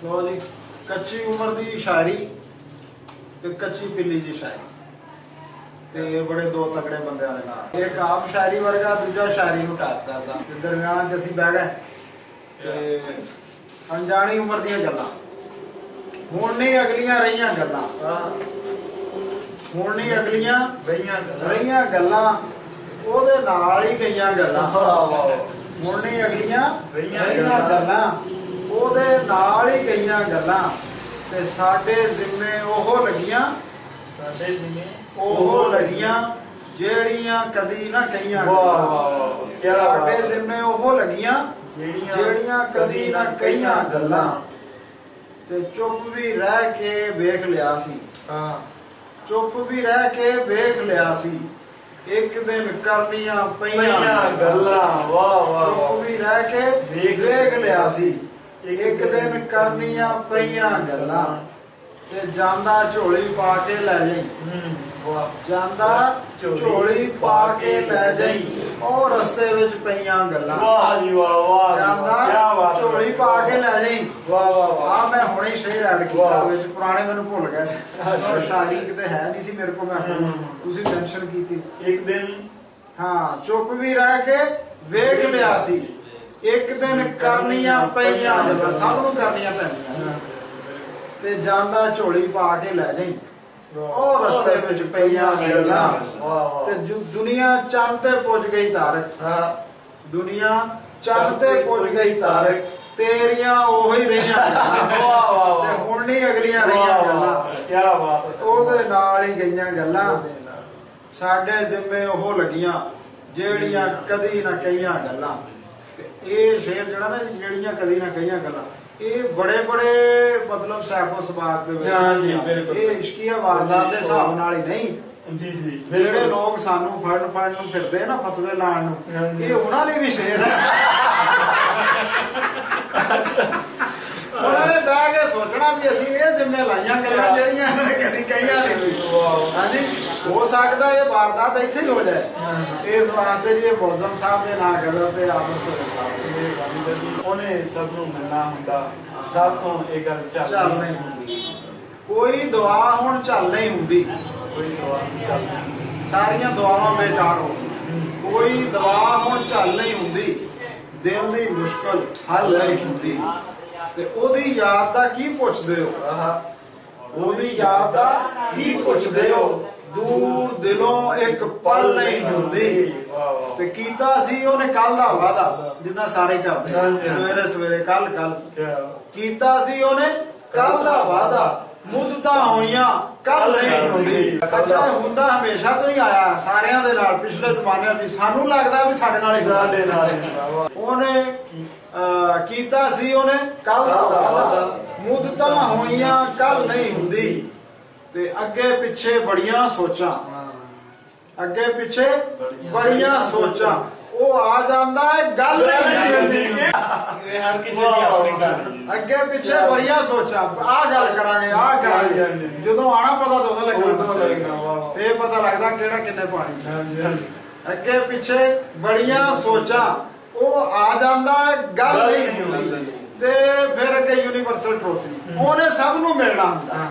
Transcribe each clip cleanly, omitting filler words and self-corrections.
लो जी कच्ची उम्र की शायरी ते कच्ची पिल्ली की शायरी ते बड़े दो तगड़े बंदे ने नाल एक आप शायरी वर्गा दूजा शायरी नूं टाइप करदा ते दरम्यान च असीं बह गए ते अनजानी उम्र दी गल्लां हुण नहीं अगलियां रहियां गल्लां हुण नहीं अगलियां रहियां गल्लां ओहदे नाल ही गईयां गल्लां हुण नहीं अगलियां रहियां गल्लां ओहदे नाल ही गईयां गल्लां ते साडे जिम्मे ओहो लगियां ओहो लगियां जेड़ियां कदी ना कहियां गल्लां साडे जिम्मे ओहो लगियां जेड़ियां कदी ना कहियां गल्लां ते चुप भी रह के वेख लिया सी चुप भी रह के वेख लिया सी एक दिन करनियां पईयां गल्लां चुप भी रह के वेख लिया सी एक दिन करनियां पईयां गल्लां ते जांदा झोली पा के लै जाई जांदा झोली पा के लै जाई और रस्ते विच पईयां गल्लां जांदा झोली पा के लै जाई आ मैं हुणे ही शेर ऐड कीता विच पुराने मैनूं भुल गए सी शायरी किते है नहीं सी मेरे को मैं तुसीं मेंशन कीती एक दिन हाँ चुप भी रह के वेख लिया सी एक दिन करनियां पईयां गल्लां सब नूं करनियां पैंदियां ते जांदा झोली पा के लै जाई और रस्ते विच पईयां गल्लां ते दुनिया चंद ते पुज गई तारक दुनिया चंद ते पुज गई तारक तेरियां ओही रहियां ते हुण नहीं अगलियां रहियां गल्लां क्या बात ओहदे नाल ही गईयां गल्लां साडे जिम्मे ओहो लगियां जेड़ियां कदी ना कहियां गल्लां ये शेर जड़ा ना जेड़ियां कदी ना कहियां गल्लां ये बड़े बड़े मतलब सैको सबाक दे विच ये इश्किया वारदात दे हिसाब नाल ही नहीं जी जी जेड़े लोग सानू फड़न नूं फिरदे ना फतवे लाण नूं ये उन्हां लई भी शेर है उन्होंने बह के सोचना भी असीं ये जिम्मे लाइयां गल्लां जेड़ियां कदी कहियां नहीं हाँ जी हो सकता है ये वारदात इत्थे ही हो जाए इस वास्ते जी मुअज्जम साहब दे नाम गलत है आदम सोहेल साहब उन्हें सब नूं मिलना हुंदा साथों एक गल चल नहीं हुंदी कोई दुआ हुण चल नहीं हुंदी कोई दुआ चल नहीं सारियां दुआवां बेकार हो कोई दुआ हुण चल नहीं हुंदी दिल दी मुश्किल हल नहीं हुंदी ते ओदी याद दा की पुछदे हो ओदी याद दा की पुछदे हो दूर दिलों एक पल नहीं हुंदी ते कीता सी ओने कल दा वादा जिद्दां सारे करदे सवेरे सवेरे कल कीता सी ओने कल दा वादा मुद्दतां होईयां कल नहीं हुंदी अच्छा हुंदा हमेशा तो ही आया सारियां दे नाल पिछले जमाने भी सानू लगदा भी साडे नाल ही ओने कीता सी ओने कल दा वादा मुद्दतां होईयां कल नहीं हुंदी ते अगे पिछे बड़ियां सोचां अगे पिछे बड़ियां सोचां ओ आ जांदा है गल नहीं हुंदी हर किसी दी अपनी कहानी अगे पिछे बड़ियां सोचां आ गल करांगे आ करांगे जदों आना पता तो लगदा फिर पता लगदा केड़ा किन्ने पानी अगे पिछे बड़ियां सोचां ओ आ जांदा है गल नहीं हुंदी ते फिर अगे यूनिवर्सल ट्रूथ ओने सब नूं मिलना हुंदा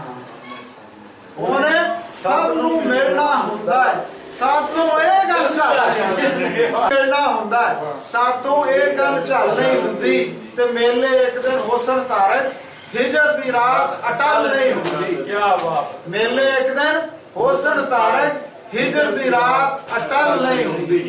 ओने सब नूं मिलना हुंदा है सातों ये गल चल मिलना हुंदा है सातों ये गल चल नहीं हुंदी ते मेले एक दिन हुसन तारक हिजर दी रात अटल नहीं हुंदी क्या बात मेले एक दिन हुसन तारक हिजर दी रात अटल नहीं हुंदी।